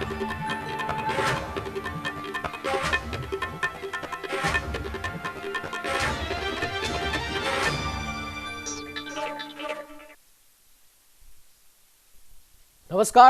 नमस्कार,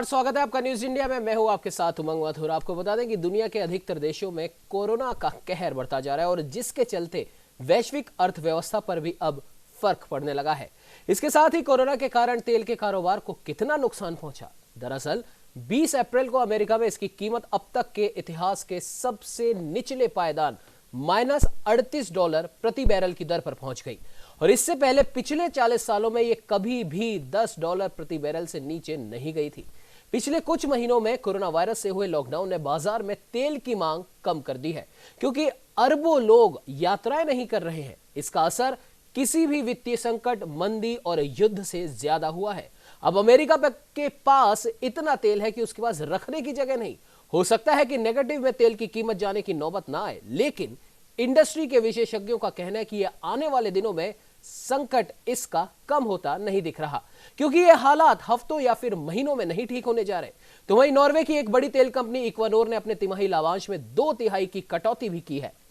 स्वागत है आपका न्यूज इंडिया में। मैं हूं आपके साथ उमंग मथुर। आपको बता दें कि दुनिया के अधिकतर देशों में कोरोना का कहर बढ़ता जा रहा है और जिसके चलते वैश्विक अर्थव्यवस्था पर भी अब फर्क पड़ने लगा है। इसके साथ ही कोरोना के कारण तेल के कारोबार को कितना नुकसान पहुंचा। दरअसल 20 अप्रैल को अमेरिका में इसकी कीमत अब तक के इतिहास के सबसे निचले पायदान -$38 प्रति बैरल की दर पर पहुंच गई और इससे पहले पिछले 40 सालों में यह कभी भी $10 प्रति बैरल से नीचे नहीं गई थी। पिछले कुछ महीनों में कोरोना वायरस से हुए लॉकडाउन ने बाजार में तेल की मांग कम कर दी है, क्योंकि अरबों लोग यात्राएं नहीं कर रहे हैं। इसका असर किसी भी वित्तीय संकट, मंदी और युद्ध से ज्यादा हुआ है। अब अमेरिका के पास इतना तेल है कि उसके पास रखने की जगह नहीं। हो सकता है कि नेगेटिव में तेल की कीमत जाने की नौबत ना आए, लेकिन इंडस्ट्री के विशेषज्ञों का कहना है कि यह आने वाले दिनों में संकट इसका कम होता नहीं दिख रहा, क्योंकि ये हालात हफ्तों या फिर महीनों में नहीं ठीक होने जा रहे। तो वहीं नॉर्वे की एक बड़ी तेल कंपनी इक्वानोर ने अपने तिमाही लाभांश में 2/3 की कटौती भी की है।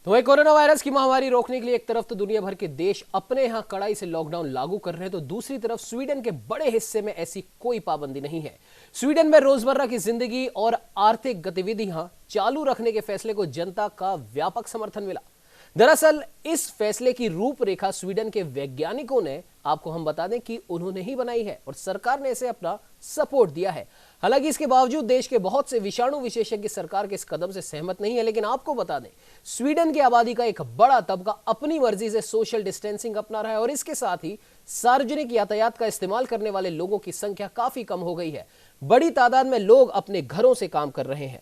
तो वही कोरोना वायरस की महामारी रोकने के लिए एक तरफ तो दुनिया भर के देश अपने यहां कड़ाई से लॉकडाउन लागू कर रहे हैं, तो दूसरी तरफ स्वीडन के बड़े हिस्से में ऐसी कोई पाबंदी नहीं है। स्वीडन में रोजमर्रा की जिंदगी और आर्थिक गतिविधियां चालू रखने के फैसले को जनता का व्यापक समर्थन मिला। दरअसल इस फैसले की रूपरेखा स्वीडन के वैज्ञानिकों ने, आपको हम बता दें कि उन्होंने ही बनाई है और सरकार ने इसे अपना सपोर्ट दिया है। हालांकि इसके बावजूद देश के बहुत से विषाणु विशेषज्ञ सरकार के इस कदम से सहमत नहीं है। लेकिन आपको बता दें, स्वीडन की आबादी का एक बड़ा तबका अपनी मर्जी से सोशल डिस्टेंसिंग अपना रहा है और इसके साथ ही सार्वजनिक यातायात का इस्तेमाल करने वाले लोगों की संख्या काफी कम हो गई है। बड़ी तादाद में लोग अपने घरों से काम कर रहे हैं।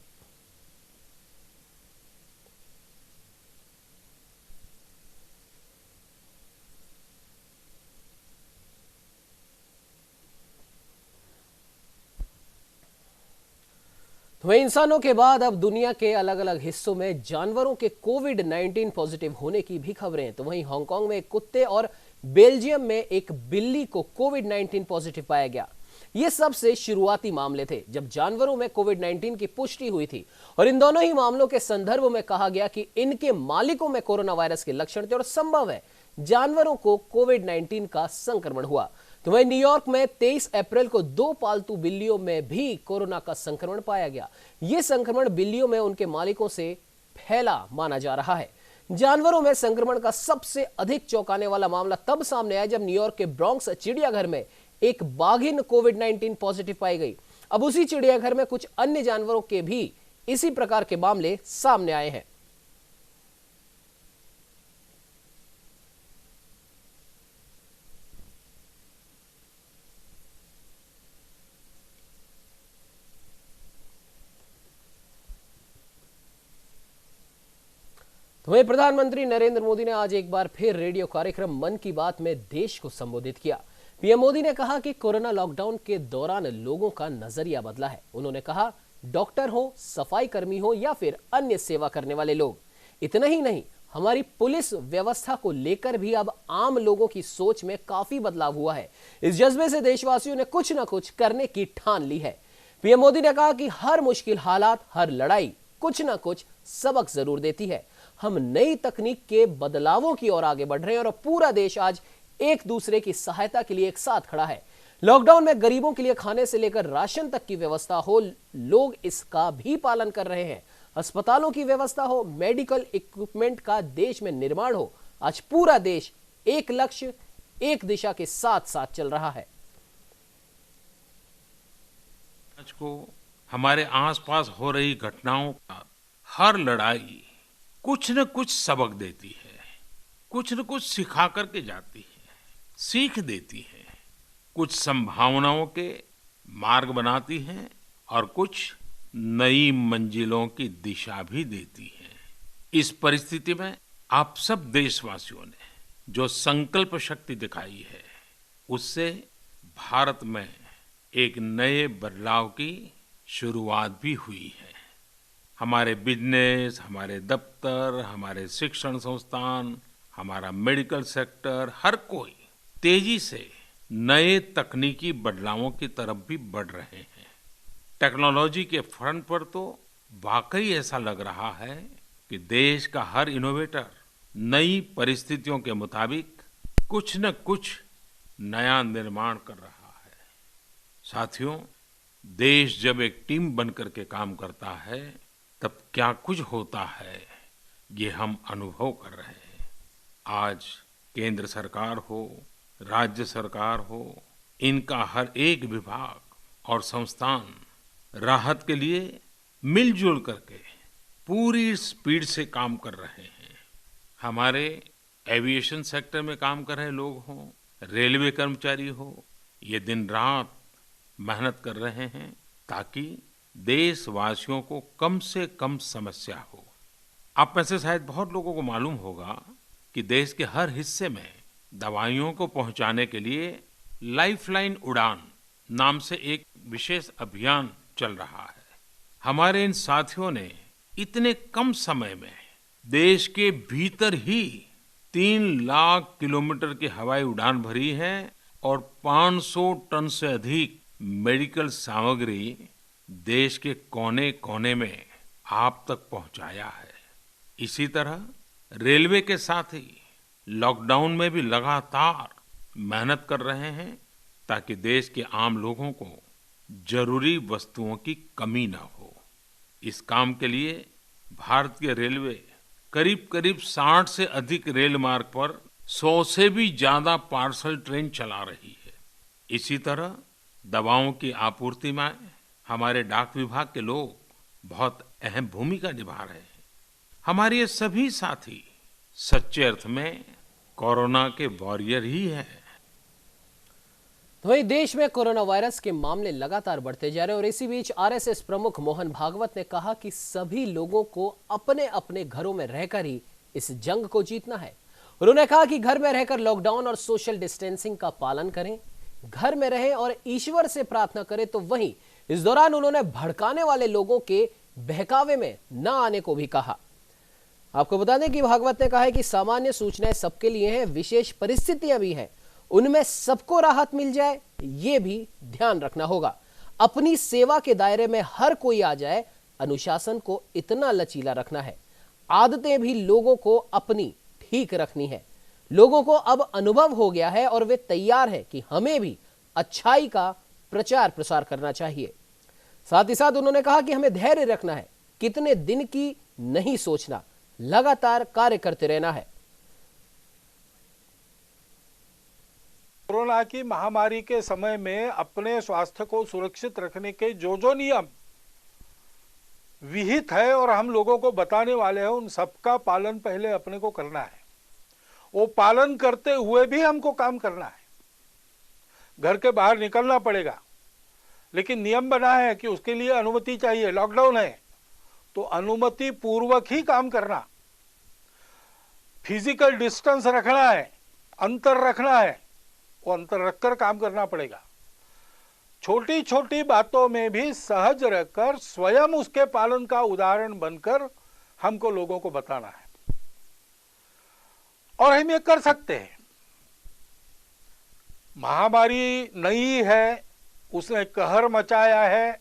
तो वहीं इंसानों के बाद अब दुनिया के अलग अलग हिस्सों में जानवरों के कोविड-19 पॉजिटिव होने की भी खबरें हैं। तो वहीं हांगकांग में एक कुत्ते और बेल्जियम में एक बिल्ली को कोविड-19 पॉजिटिव पाया गया। ये सबसे शुरुआती मामले थे जब जानवरों में कोविड-19 की पुष्टि हुई थी और इन दोनों ही मामलों के संदर्भ में कहा गया कि इनके मालिकों में कोरोना वायरस के लक्षण थे और संभव है जानवरों को कोविड-19 का संक्रमण हुआ। तो वहीं न्यूयॉर्क में 23 अप्रैल को 2 पालतू बिल्लियों में भी कोरोना का संक्रमण पाया गया। यह संक्रमण बिल्लियों में उनके मालिकों से फैला माना जा रहा है। जानवरों में संक्रमण का सबसे अधिक चौंकाने वाला मामला तब सामने आया जब न्यूयॉर्क के ब्रॉन्क्स चिड़ियाघर में एक बाघिन कोविड-19 पॉजिटिव पाई गई। अब उसी चिड़ियाघर में कुछ अन्य जानवरों के भी इसी प्रकार के मामले सामने आए हैं। तो वहीं प्रधानमंत्री नरेंद्र मोदी ने आज एक बार फिर रेडियो कार्यक्रम मन की बात में देश को संबोधित किया। पीएम मोदी ने कहा कि कोरोना लॉकडाउन के दौरान लोगों का नजरिया बदला है। उन्होंने कहा, डॉक्टर हो, सफाई कर्मी हो या फिर अन्य सेवा करने वाले लोग, इतना ही नहीं, हमारी पुलिस व्यवस्था को लेकर भी अब आम लोगों की सोच में काफी बदलाव हुआ है। इस जज्बे से देशवासियों ने कुछ ना कुछ करने की ठान ली है। पीएम मोदी ने कहा कि हर मुश्किल हालात, हर लड़ाई कुछ ना कुछ सबक जरूर देती है। हम नई तकनीक के बदलावों की ओर आगे बढ़ रहे हैं और पूरा देश आज एक दूसरे की सहायता के लिए एक साथ खड़ा है। लॉकडाउन में गरीबों के लिए खाने से लेकर राशन तक की व्यवस्था हो, लोग इसका भी पालन कर रहे हैं। अस्पतालों की व्यवस्था हो, मेडिकल इक्विपमेंट का देश में निर्माण हो, आज पूरा देश एक लक्ष्य, एक दिशा के साथ साथ चल रहा है। आज को हमारे आसपास हो रही घटनाओं का हर लड़ाई कुछ न कुछ सबक देती है, कुछ न कुछ सिखा करके जाती है, सीख देती है, कुछ संभावनाओं के मार्ग बनाती है और कुछ नई मंजिलों की दिशा भी देती है। इस परिस्थिति में आप सब देशवासियों ने जो संकल्प शक्ति दिखाई है, उससे भारत में एक नए बदलाव की शुरुआत भी हुई है। हमारे बिजनेस, हमारे दफ्तर, हमारे शिक्षण संस्थान, हमारा मेडिकल सेक्टर, हर कोई तेजी से नए तकनीकी बदलावों की तरफ भी बढ़ रहे हैं। टेक्नोलॉजी के फ्रंट पर तो वाकई ऐसा लग रहा है कि देश का हर इनोवेटर नई परिस्थितियों के मुताबिक कुछ न कुछ नया निर्माण कर रहा है। साथियों, देश जब एक टीम बनकर के काम करता है, तब क्या कुछ होता है, ये हम अनुभव कर रहे हैं। आज केंद्र सरकार हो, राज्य सरकार हो, इनका हर एक विभाग और संस्थान राहत के लिए मिलजुल करके पूरी स्पीड से काम कर रहे हैं। हमारे एविएशन सेक्टर में काम कर रहे लोग हों, रेलवे कर्मचारी हो, ये दिन रात मेहनत कर रहे हैं ताकि देशवासियों को कम से कम समस्या हो। आप में से शायद बहुत लोगों को मालूम होगा कि देश के हर हिस्से में दवाइयों को पहुंचाने के लिए लाइफलाइन उड़ान नाम से एक विशेष अभियान चल रहा है। हमारे इन साथियों ने इतने कम समय में देश के भीतर ही 3 लाख किलोमीटर की हवाई उड़ान भरी है और 500 टन से अधिक मेडिकल सामग्री देश के कोने कोने में आप तक पहुंचाया है। इसी तरह रेलवे के साथ ही लॉकडाउन में भी लगातार मेहनत कर रहे हैं ताकि देश के आम लोगों को जरूरी वस्तुओं की कमी ना हो। इस काम के लिए भारतीय रेलवे करीब करीब 60 से अधिक रेल मार्ग पर 100 से भी ज्यादा पार्सल ट्रेन चला रही है। इसी तरह दवाओं की आपूर्ति में हमारे डाक विभाग के लोग बहुत अहम भूमिका निभा रहे हैं। हमारे ये सभी साथी सच्चे अर्थ में कोरोना के वॉरियर ही हैं। तो वही देश में कोरोना वायरस के मामले लगातार बढ़ते जा रहे हैं और इसी बीच आरएसएस प्रमुख मोहन भागवत ने कहा कि सभी लोगों को अपने अपने घरों में रहकर ही इस जंग को जीतना है। उन्होंने कहा कि घर में रहकर लॉकडाउन और सोशल डिस्टेंसिंग का पालन करें, घर में रहें और ईश्वर से प्रार्थना करें। तो वहीं इस दौरान उन्होंने भड़काने वाले लोगों के बहकावे में न आने को भी कहा। आपको बता दें कि भागवत ने कहा है कि सामान्य सूचनाएं सबके लिए हैं, विशेष परिस्थितियां भी हैं, उनमें सबको राहत मिल जाए ये भी ध्यान रखना होगा। अपनी सेवा के दायरे में हर कोई आ जाए, अनुशासन को इतना लचीला रखना है। आदतें भी लोगों को अपनी ठीक रखनी है। लोगों को अब अनुभव हो गया है और वे तैयार है कि हमें भी अच्छाई का प्रचार प्रसार करना चाहिए। साथ ही साथ उन्होंने कहा कि हमें धैर्य रखना है, कितने दिन की नहीं सोचना, लगातार कार्य करते रहना है। कोरोना की महामारी के समय में अपने स्वास्थ्य को सुरक्षित रखने के जो जो नियम विहित है और हम लोगों को बताने वाले हैं, उन सबका पालन पहले अपने को करना है। वो पालन करते हुए भी हमको काम करना है। घर के बाहर निकलना पड़ेगा, लेकिन नियम बना है कि उसके लिए अनुमति चाहिए। लॉकडाउन है तो अनुमति पूर्वक ही काम करना, फिजिकल डिस्टेंस रखना है, अंतर रखना है, वो अंतर रखकर काम करना पड़ेगा। छोटी छोटी बातों में भी सहज रहकर स्वयं उसके पालन का उदाहरण बनकर हमको लोगों को बताना है और हम ये कर सकते हैं। महामारी नई है, उसने कहर मचाया है,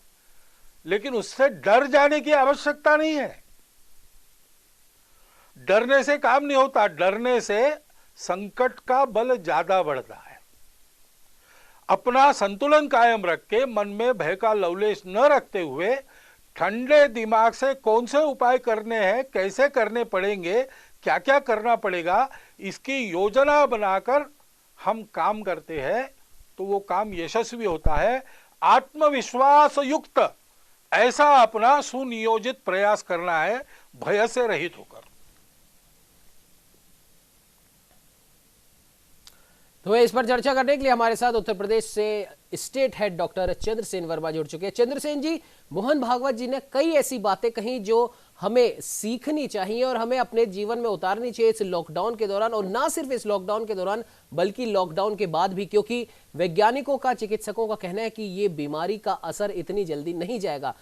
लेकिन उससे डर जाने की आवश्यकता नहीं है। डरने से काम नहीं होता, डरने से संकट का बल ज्यादा बढ़ता है। अपना संतुलन कायम रख के मन में भय का लवलेश न रखते हुए ठंडे दिमाग से कौन से उपाय करने हैं, कैसे करने पड़ेंगे, क्या क्या करना पड़ेगा, इसकी योजना बनाकर हम काम करते हैं तो वो काम यशस्वी होता है। आत्मविश्वास युक्त ऐसा अपना सुनियोजित प्रयास करना है, भय से रहित होकर। तो इस पर चर्चा करने के लिए हमारे साथ उत्तर प्रदेश से state head doctor Chandrasen Verma जुड़ चुके हैं। चंद्रसेन जी, मोहन भागवत जी ने कई ऐसी बातें कही जो हमें सीखनी चाहिए और हमें अपने जीवन में उतारनी चाहिए इस लॉकडाउन के दौरान, और ना सिर्फ इस लॉकडाउन के दौरान बल्कि लॉकडाउन के बाद भी, क्योंकि वैज्ञानिकों का, चिकित्सकों का कहना है कि ये बीमारी का असर इतनी जल्दी नहीं जाएगा।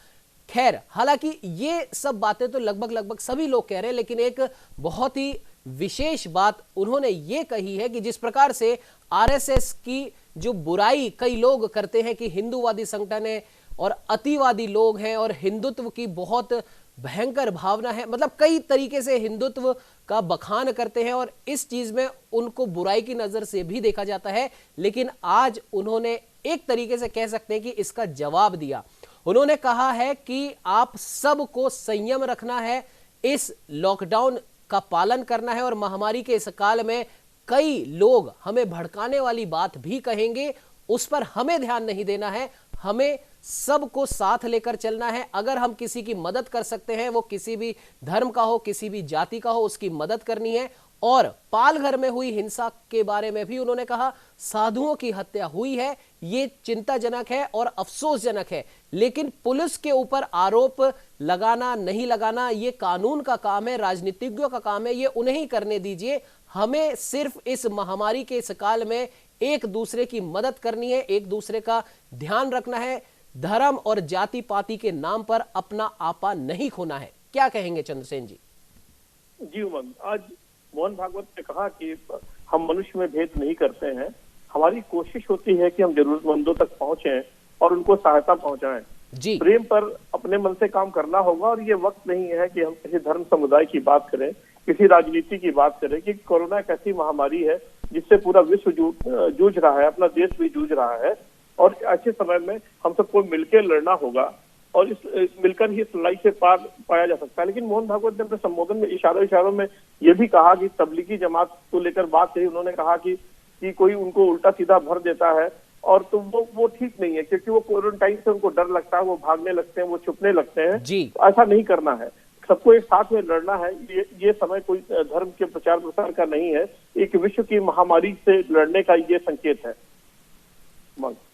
खैर, हालांकि ये सब बातें तो लगभग सभी लोग कह रहे हैं, लेकिन एक बहुत ही विशेष बात उन्होंने ये कही है कि जिस प्रकार से आरएसएस की जो बुराई कई लोग करते हैं कि हिंदूवादी संगठन है और अतिवादी लोग हैं और हिंदुत्व की बहुत भयंकर भावना है, मतलब कई तरीके से हिंदुत्व का बखान करते हैं और इस चीज में उनको बुराई की नजर से भी देखा जाता है। लेकिन आज उन्होंने एक तरीके से कह सकते हैं कि इसका जवाब दिया। उन्होंने कहा है कि आप सबको संयम रखना है, इस लॉकडाउन का पालन करना है और महामारी के इस काल में कई लोग हमें भड़काने वाली बात भी कहेंगे, उस पर हमें ध्यान नहीं देना है, हमें सबको साथ लेकर चलना है। अगर हम किसी की मदद कर सकते हैं, वो किसी भी धर्म का हो, किसी भी जाति का हो, उसकी मदद करनी है। और पालघर में हुई हिंसा के बारे में भी उन्होंने कहा, साधुओं की हत्या हुई है, ये चिंताजनक है और अफसोसजनक है, लेकिन पुलिस के ऊपर आरोप लगाना नहीं लगाना ये कानून का काम है, राजनीतिज्ञों का काम है, ये उन्हें ही करने दीजिए। हमें सिर्फ इस महामारी के इस काल में एक दूसरे की मदद करनी है, एक दूसरे का ध्यान रखना है, धर्म और जाति पाति के नाम पर अपना आपा नहीं खोना है। क्या कहेंगे चंद्रसेन जी? जी उमंग, आज मोहन भागवत ने कहा कि हम मनुष्य में भेद नहीं करते हैं, हमारी कोशिश होती है कि हम जरूरतमंदों तक पहुंचे और उनको सहायता पहुंचाएं। जी, प्रेम पर अपने मन से काम करना होगा और ये वक्त नहीं है कि हम किसी धर्म समुदाय की बात करें, किसी राजनीति की बात करें, कि कोरोना एक ऐसी महामारी है जिससे पूरा विश्व जूझ रहा है, अपना देश भी जूझ रहा है और ऐसे समय में हम सबको मिलकर लड़ना होगा और इस मिलकर ही इस लड़ाई से पार पाया जा सकता है। लेकिन मोहन भागवत ने अपने संबोधन में इशारों में ये भी कहा कि तबलीगी जमात को लेकर बात कही। उन्होंने कहा कि कोई उनको उल्टा सीधा भर देता है और तो वो ठीक नहीं है, क्योंकि वो क्वारंटाइन से उनको डर लगता है, वो भागने लगते हैं, वो छुपने लगते हैं। जी, ऐसा नहीं करना है, सबको एक साथ में लड़ना है। ये समय कोई धर्म के प्रचार प्रसार का नहीं है, एक विश्व की महामारी से लड़ने का ये संकेत है।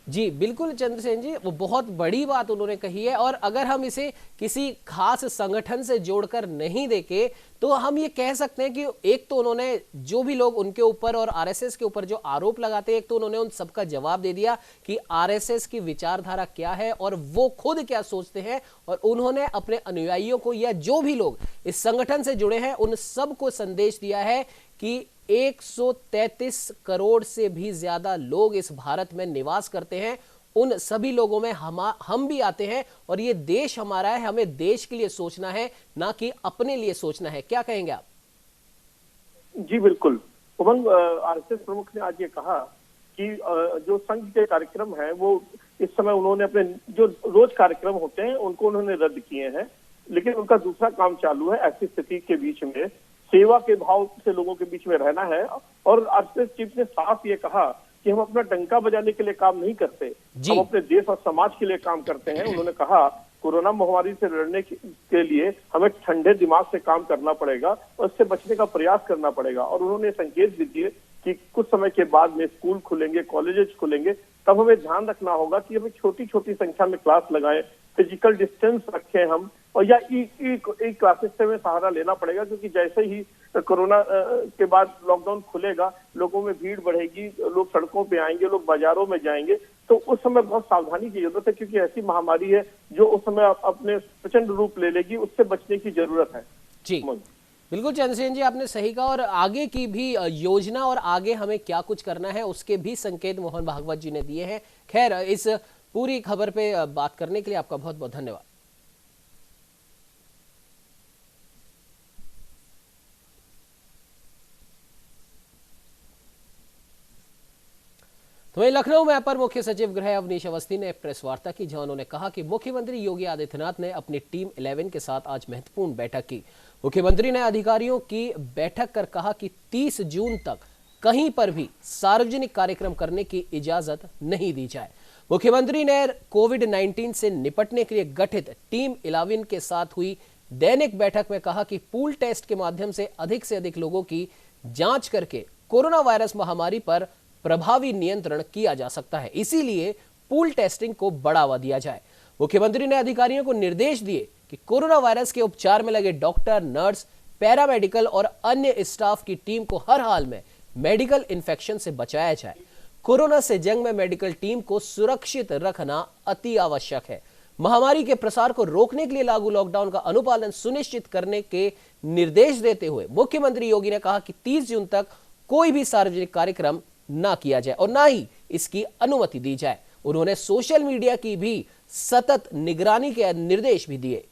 जी बिल्कुल चंद्रसेन जी, वो बहुत बड़ी बात उन्होंने कही है और अगर हम इसे किसी खास संगठन से जोड़कर नहीं देखें तो हम ये कह सकते हैं कि एक तो उन्होंने जो भी लोग उनके ऊपर और आरएसएस के ऊपर जो आरोप लगाते हैं, एक तो उन्होंने उन सबका जवाब दे दिया कि आरएसएस की विचारधारा क्या है और वो खुद क्या सोचते हैं, और उन्होंने अपने अनुयायियों को या जो भी लोग इस संगठन से जुड़े हैं उन सबको संदेश दिया है कि 133 करोड़ से भी ज्यादा लोग इस भारत में निवास करते हैं, उन सभी लोगों में हम भी आते हैं और ये देश हमारा है, हमें देश के लिए सोचना है, ना कि अपने लिए सोचना है। क्या कहेंगे आप? जी बिल्कुल उमंग, आरएसएस प्रमुख ने आज ये कहा कि जो संघ के कार्यक्रम है वो इस समय उन्होंने अपने जो रोज कार्यक्रम होते हैं उनको उन्होंने रद्द किए हैं, लेकिन उनका दूसरा काम चालू है। ऐसी स्थिति के बीच में सेवा के भाव से लोगों के बीच में रहना है और आरएसएस चीफ ने साफ ये कहा कि हम अपना डंका बजाने के लिए काम नहीं करते, हम अपने देश और समाज के लिए काम करते हैं। उन्होंने कहा कोरोना महामारी से लड़ने के लिए हमें ठंडे दिमाग से काम करना पड़ेगा और इससे बचने का प्रयास करना पड़ेगा। और उन्होंने संकेत भी दिए कि कुछ समय के बाद में स्कूल खुलेंगे, कॉलेजेस खुलेंगे, तब हमें ध्यान रखना होगा कि हमें छोटी छोटी संख्या में क्लास लगाएं, फिजिकल डिस्टेंस रखें हम, और या ई क्लासेस से हमें सहारा लेना पड़ेगा, क्योंकि जैसे ही कोरोना के बाद लॉकडाउन खुलेगा लोगों में भीड़ बढ़ेगी, लोग सड़कों पे आएंगे, लोग बाजारों में जाएंगे, तो उस समय बहुत सावधानी की जरूरत है, क्योंकि ऐसी महामारी है जो उस समय अपने प्रचंड रूप ले लेगी, उससे बचने की जरूरत है। जी बिल्कुल चंद्रसेन जी, आपने सही कहा और आगे की भी योजना और आगे हमें क्या कुछ करना है उसके भी संकेत मोहन भागवत जी ने दिए हैं। खैर, इस पूरी खबर पे बात करने के लिए आपका बहुत बहुत धन्यवाद। तो वहीं लखनऊ में अपर मुख्य सचिव गृह अवनीश अवस्थी ने प्रेस वार्ता की, जहां उन्होंने कहा कि मुख्यमंत्री योगी आदित्यनाथ ने अपनी टीम 11 के साथ आज महत्वपूर्ण बैठक की। मुख्यमंत्री ने अधिकारियों की बैठक कर कहा कि 30 जून तक कहीं पर भी सार्वजनिक कार्यक्रम करने की इजाजत नहीं दी जाए। मुख्यमंत्री ने कोविड-19 से निपटने के लिए गठित टीम 11 के साथ हुई दैनिक बैठक में कहा कि पूल टेस्ट के माध्यम से अधिक लोगों की जांच करके कोरोना वायरस महामारी पर प्रभावी नियंत्रण किया जा सकता है, इसीलिए पूल टेस्टिंग को बढ़ावा दिया जाए। मुख्यमंत्री ने अधिकारियों को निर्देश दिए कि कोरोना वायरस के उपचार में लगे डॉक्टर, नर्स, पैरामेडिकल और अन्य स्टाफ की टीम को हर हाल में मेडिकल इन्फेक्शन से बचाया जाए। कोरोना से जंग में मेडिकल टीम को सुरक्षित रखना अति आवश्यक है। महामारी के प्रसार को रोकने के लिए लागू लॉकडाउन का अनुपालन सुनिश्चित करने के निर्देश देते हुए मुख्यमंत्री योगी ने कहा कि 30 जून तक कोई भी सार्वजनिक कार्यक्रम ना किया जाए और ना ही इसकी अनुमति दी जाए। उन्होंने सोशल मीडिया की भी सतत निगरानी के निर्देश भी दिए।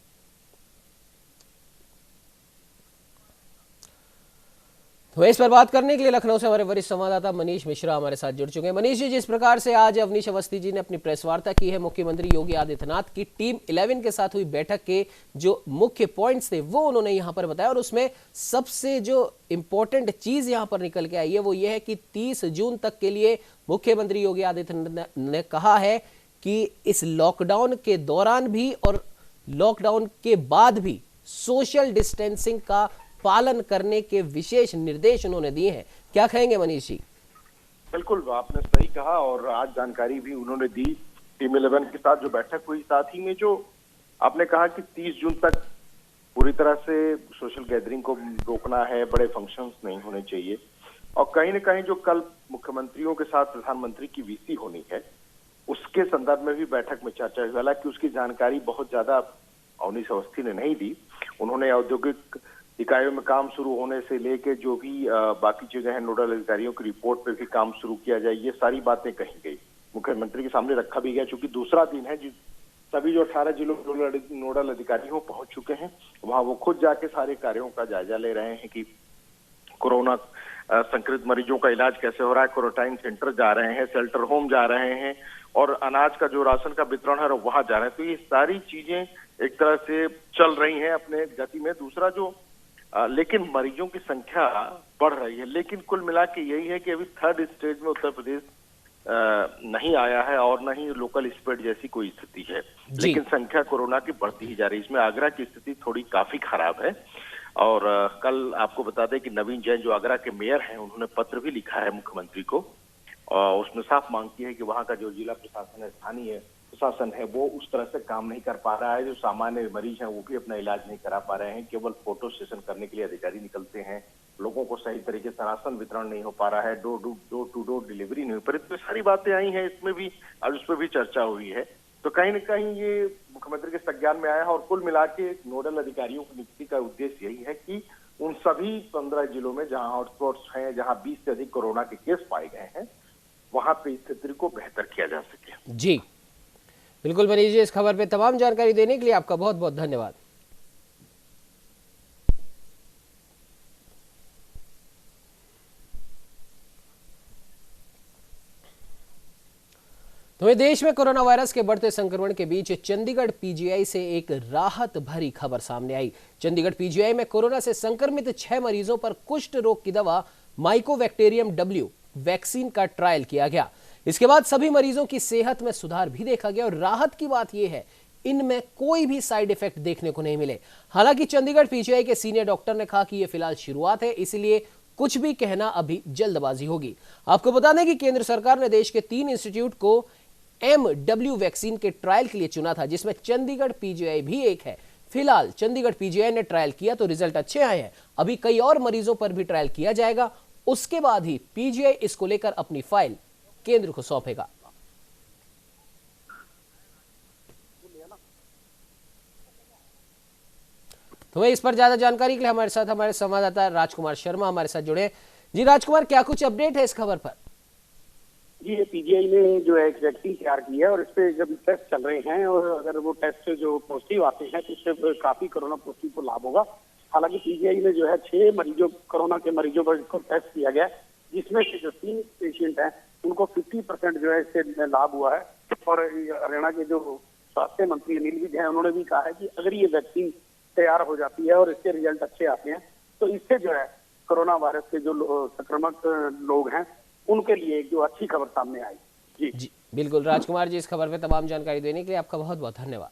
तो इस पर बात करने के लिए लखनऊ से हमारे वरिष्ठ संवाददाता मनीष मिश्रा हमारे साथ जुड़ चुके हैं। मनीष जी, जिस प्रकार से आज अवनीश अवस्थी जी ने अपनी प्रेस वार्ता की है, मुख्यमंत्री योगी आदित्यनाथ की टीम 11 के साथ हुई बैठक के जो मुख्य पॉइंट्स थे वो उन्होंने यहां पर बताया और उसमें सबसे जो इंपॉर्टेंट चीज यहां पर निकल के आई है वो ये है कि 30 जून तक के लिए मुख्यमंत्री योगी आदित्यनाथ ने कहा है कि इस लॉकडाउन के दौरान भी और लॉकडाउन के बाद भी सोशल डिस्टेंसिंग का पालन करने के विशेष निर्देश उन्होंने दिए हैं। क्या कहेंगे मनीष जी? बिल्कुल, आपने सही कहा और आज जानकारी भी उन्होंने दी टीम 11 के साथ जो बैठक हुई। साथ ही में जो आपने कहा कि 30 जून तक पूरी तरह से सोशल गैदरिंग को रोकना है, बड़े फंक्शंस नहीं होने चाहिए और कहीं न कहीं जो कल मुख्यमंत्रियों के साथ प्रधानमंत्री की वीसी होनी है उसके संदर्भ में भी बैठक में चर्चा हुई। हालांकि उसकी जानकारी बहुत ज्यादा अवनीश अवस्थी ने नहीं दी। उन्होंने औद्योगिक इकाइयों में काम शुरू होने से लेके जो भी बाकी चीजें हैं, नोडल अधिकारियों की रिपोर्ट पे भी काम शुरू किया जाए, ये सारी बातें कही गई, मुख्यमंत्री के सामने रखा भी गया। चूंकि दूसरा दिन है, सभी जो 18 जिलों में नोडल अधिकारी हो पहुंच चुके हैं, वहां वो खुद जाके सारे कार्यों का जायजा ले रहे हैं कि कोरोना संक्रमित मरीजों का इलाज कैसे हो रहा है, क्वारंटाइन सेंटर जा रहे हैं, शेल्टर होम जा रहे हैं और अनाज का जो राशन का वितरण है वहां जा रहे हैं। तो ये सारी चीजें एक तरह से चल रही हैं अपने गति में। दूसरा जो लेकिन मरीजों की संख्या बढ़ रही है, लेकिन कुल मिला के यही है कि अभी 3rd स्टेज में उत्तर प्रदेश नहीं आया है और न ही लोकल स्प्रेड जैसी कोई स्थिति है, लेकिन संख्या कोरोना की बढ़ती ही जा रही है। इसमें आगरा की स्थिति थोड़ी काफी खराब है और कल आपको बता दें कि नवीन जैन जो आगरा के मेयर हैं उन्होंने पत्र भी लिखा है मुख्यमंत्री को और उसमें साफ मांग की है कि वहां का जो जिला प्रशासन है, स्थानीय प्रशासन है, वो उस तरह से काम नहीं कर पा रहा है। जो सामान्य मरीज हैं वो भी अपना इलाज नहीं करा पा रहे हैं, केवल फोटो सेशन करने के लिए अधिकारी निकलते हैं, लोगों को सही तरीके से राशन वितरण नहीं हो पा रहा है, डोर टू डोर डिलीवरी नहीं हो पा रही। तो सारी बातें आई हैं, इसमें भी आज उस पर भी चर्चा हुई है। तो कहीं न कहीं ये मुख्यमंत्री के संज्ञान में आया है और कुल मिला के नोडल अधिकारियों की नियुक्ति का उद्देश्य यही है कि उन सभी 15 जिलों में जहां हॉटस्पॉट्स हैं, जहां 20 से अधिक कोरोना के केस पाए गए हैं, वहां पे स्थिति को बेहतर किया जा सके। जी बिल्कुल मनीष जी, इस खबर पे तमाम जानकारी देने के लिए आपका बहुत बहुत धन्यवाद। तो देश में कोरोना वायरस के बढ़ते संक्रमण के बीच चंडीगढ़ पीजीआई से एक राहत भरी खबर सामने आई। चंडीगढ़ पीजीआई में कोरोना से संक्रमित 6 मरीजों पर कुष्ठ रोग की दवा माइकोबैक्टीरियम W वैक्सीन का ट्रायल किया गया। इसके बाद सभी मरीजों की सेहत में सुधार भी देखा गया और राहत की बात यह है, इनमें कोई भी साइड इफेक्ट देखने को नहीं मिले। हालांकि चंडीगढ़ पीजीआई के सीनियर डॉक्टर ने कहा कि यह फिलहाल शुरुआत है, इसलिए कुछ भी कहना अभी जल्दबाजी होगी। आपको बता दें कि केंद्र सरकार ने देश के 3 इंस्टीट्यूट को MW वैक्सीन के ट्रायल के लिए चुना था, जिसमें चंडीगढ़ पीजीआई भी एक है। फिलहाल चंडीगढ़ पीजीआई ने ट्रायल किया तो रिजल्ट अच्छे आए हैं। अभी कई और मरीजों पर भी ट्रायल किया जाएगा, उसके बाद ही पीजीआई इसको लेकर अपनी फाइल केंद्र को सौंपेगा। तो इस पर ज्यादा जानकारी के लिए हमारे साथ हमारे संवाददाता राजकुमार शर्मा हमारे साथ जुड़े। जी राजकुमार, क्या कुछ अपडेट है इस खबर पर? जी, ये पीजीआई ने जो है एक वैक्सीन तैयार की है और इस पे जब टेस्ट चल रहे हैं और अगर वो टेस्ट जो पॉजिटिव आते हैं तो इससे काफी कोरोना पॉजिटिव को लाभ होगा। हालांकि पीजीआई ने जो है 6 मरीजों कोरोना के मरीजों पर इसको टेस्ट किया गया, जिसमें से जो 3 पेशेंट हैं उनको 50% जो है इससे लाभ हुआ है। और हरियाणा के जो स्वास्थ्य मंत्री अनिल विज हैं उन्होंने भी कहा है कि अगर ये वैक्सीन तैयार हो जाती है और इसके रिजल्ट अच्छे आते हैं तो इससे जो है कोरोना वायरस के जो संक्रमक लोग हैं उनके लिए एक जो अच्छी खबर सामने आई। जी बिल्कुल राजकुमार जी, इस खबर पे तमाम जानकारी देने के लिए आपका बहुत बहुत धन्यवाद।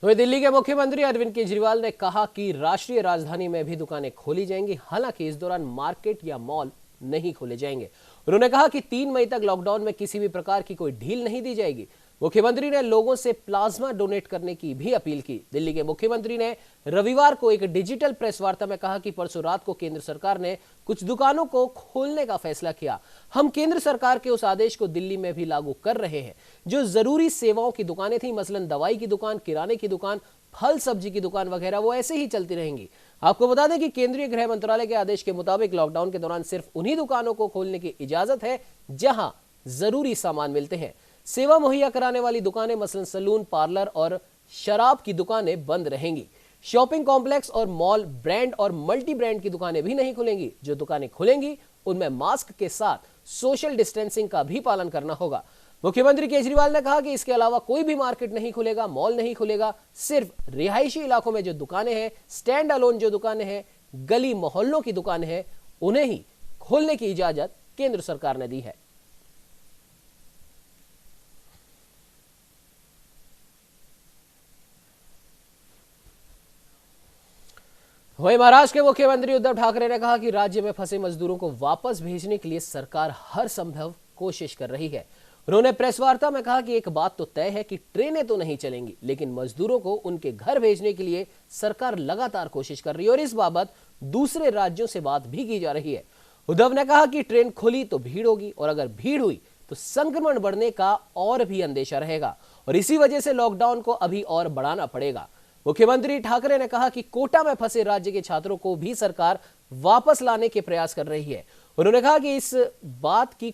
तो वहीं दिल्ली के मुख्यमंत्री अरविंद केजरीवाल ने कहा कि राष्ट्रीय राजधानी में भी दुकानें खोली जाएंगी, हालांकि इस दौरान मार्केट या मॉल नहीं खोले जाएंगे। उन्होंने कहा कि 3 मई तक लॉकडाउन में किसी भी प्रकार की कोई ढील नहीं दी जाएगी। मुख्यमंत्री ने लोगों से प्लाज्मा डोनेट करने की भी अपील की। दिल्ली के मुख्यमंत्री ने रविवार को एक डिजिटल प्रेस वार्ता में कहा कि परसों रात को केंद्र सरकार ने कुछ दुकानों को खोलने का फैसला किया। हम केंद्र सरकार के उस आदेश को दिल्ली में भी लागू कर रहे हैं। जो जरूरी सेवाओं की दुकानें थी, मसलन दवाई की दुकान, किराने की दुकान, फल सब्जी की दुकान वगैरह, वो ऐसे ही चलती रहेंगी। आपको बता दें कि केंद्रीय गृह मंत्रालय के आदेश के मुताबिक लॉकडाउन के दौरान सिर्फ उन्हीं दुकानों को खोलने की इजाजत है जहां जरूरी सामान मिलते हैं। सेवा मुहैया कराने वाली दुकानें, मसलन सैलून, पार्लर और शराब की दुकानें बंद रहेंगी। शॉपिंग कॉम्प्लेक्स और मॉल, ब्रांड और मल्टी ब्रांड की दुकानें भी नहीं खुलेंगी। जो दुकानें खुलेंगी उनमें मास्क के साथ सोशल डिस्टेंसिंग का भी पालन करना होगा। मुख्यमंत्री केजरीवाल ने कहा कि इसके अलावा कोई भी मार्केट नहीं खुलेगा, मॉल नहीं खुलेगा। सिर्फ रिहायशी इलाकों में जो दुकानें हैं, स्टैंड अलोन जो दुकानें हैं, गली मोहल्लों की दुकानें हैं, उन्हें ही खोलने की इजाजत केंद्र सरकार ने दी है। वहीं महाराष्ट्र के मुख्यमंत्री उद्धव ठाकरे ने कहा कि राज्य में फंसे मजदूरों को वापस भेजने के लिए सरकार हर संभव कोशिश कर रही है। उन्होंने प्रेस वार्ता में कहा कि एक बात तो तय है कि ट्रेनें तो नहीं चलेंगी, लेकिन मजदूरों को उनके घर भेजने के लिए सरकार लगातार कोशिश कर रही है और इस बाबत दूसरे राज्यों से बात भी की जा रही है। उद्धव ने कहा कि ट्रेन खुली तो भीड़ होगी और अगर भीड़ हुई तो संक्रमण बढ़ने का और भी अंदेशा रहेगा और इसी वजह से लॉकडाउन को अभी और बढ़ाना पड़ेगा। मुख्यमंत्री ठाकरे ने कहा कि कोटा में फंसे राज्य के छात्रों को भी सरकार वापस लाने के प्रयास कर रही है। उन्होंने कहा कि इस बात की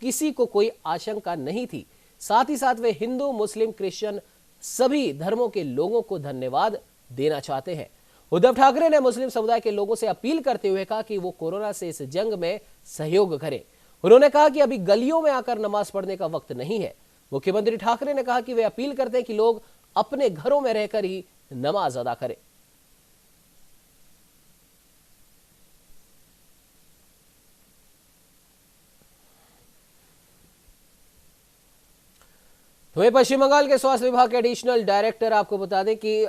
किसी को कोई आशंका नहीं थी। साथ ही साथ वे हिंदू, मुस्लिम, क्रिश्चियन सभी धर्मों के लोगों को धन्यवाद देना चाहते हैं। उद्धव ठाकरे ने मुस्लिम समुदाय के लोगों से अपील करते हुए कहा कि वो कोरोना से इस जंग में सहयोग करें। उन्होंने कहा कि अभी गलियों में आकर नमाज पढ़ने का वक्त नहीं है। मुख्यमंत्री ठाकरे ने कहा कि वे अपील करते हैं कि लोग अपने घरों में रहकर ही नमाज अदा करें। वहीं पश्चिम बंगाल के स्वास्थ्य विभाग के एडिशनल डायरेक्टर आपको बता दें कि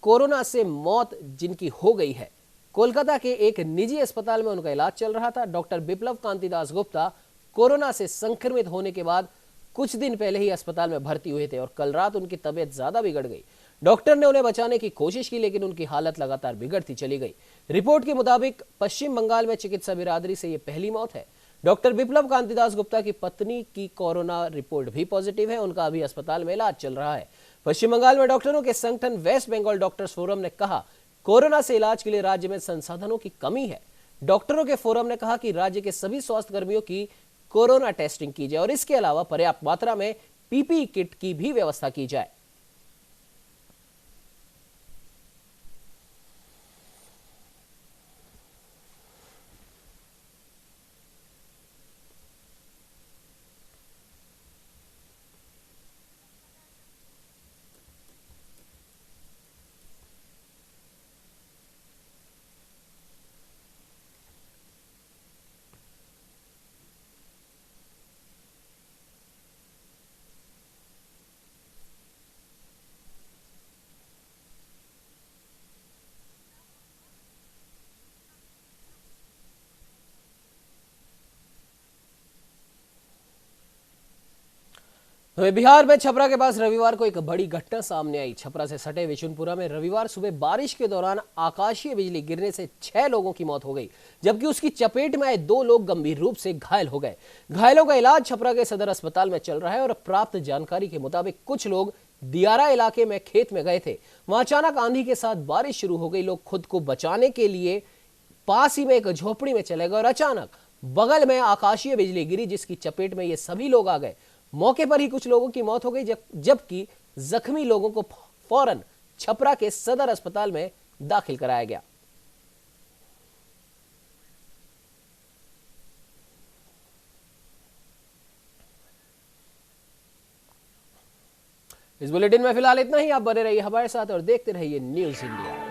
कोरोना से मौत जिनकी हो गई है, कोलकाता के एक निजी अस्पताल में उनका इलाज चल रहा था। डॉक्टर बिप्लब कांति दास गुप्ता कोरोना से संक्रमित होने के बाद कुछ दिन पहले ही अस्पताल में भर्ती हुए थे और कल रात उनकी तबीयत ज्यादा बिगड़ गई। डॉक्टर ने उन्हें बचाने की कोशिश की, लेकिन उनकी हालत लगातार बिगड़ती चली गई। रिपोर्ट के मुताबिक पश्चिम बंगाल में चिकित्सा बिरादरी से यह पहली मौत है। डॉक्टर बिप्लब कांतिदास गुप्ता की पत्नी की कोरोना रिपोर्ट भी पॉजिटिव है। उनका अभी अस्पताल में इलाज चल रहा है। पश्चिम बंगाल में डॉक्टरों के संगठन वेस्ट बंगाल डॉक्टर्स फोरम ने कहा, कोरोना से इलाज के लिए राज्य में संसाधनों की कमी है। डॉक्टरों के फोरम ने कहा कि राज्य के सभी स्वास्थ्य कर्मियों की कोरोना टेस्टिंग की जाए और इसके अलावा पर्याप्त मात्रा में पीपीई किट की भी व्यवस्था की जाए। वहीं बिहार में छपरा के पास रविवार को एक बड़ी घटना सामने आई। छपरा से सटे विशुनपुरा में रविवार सुबह बारिश के दौरान आकाशीय बिजली गिरने से 6 लोगों की मौत हो गई, जबकि उसकी चपेट में आए 2 लोग गंभीर रूप से घायल हो गए। घायलों का इलाज छपरा के सदर अस्पताल में चल रहा है और प्राप्त जानकारी के मुताबिक कुछ लोग दियारा इलाके में खेत में गए थे। वहां अचानक आंधी के साथ बारिश शुरू हो गई। लोग खुद को बचाने के लिए पास ही में एक झोपड़ी में चले गए और अचानक बगल में आकाशीय बिजली गिरी, जिसकी चपेट में ये सभी लोग आ गए। मौके पर ही कुछ लोगों की मौत हो गई, जबकि जख्मी लोगों को फौरन छपरा के सदर अस्पताल में दाखिल कराया गया। इस बुलेटिन में फिलहाल इतना ही। आप बने रहिए हमारे साथ और देखते रहिए न्यूज़ इंडिया।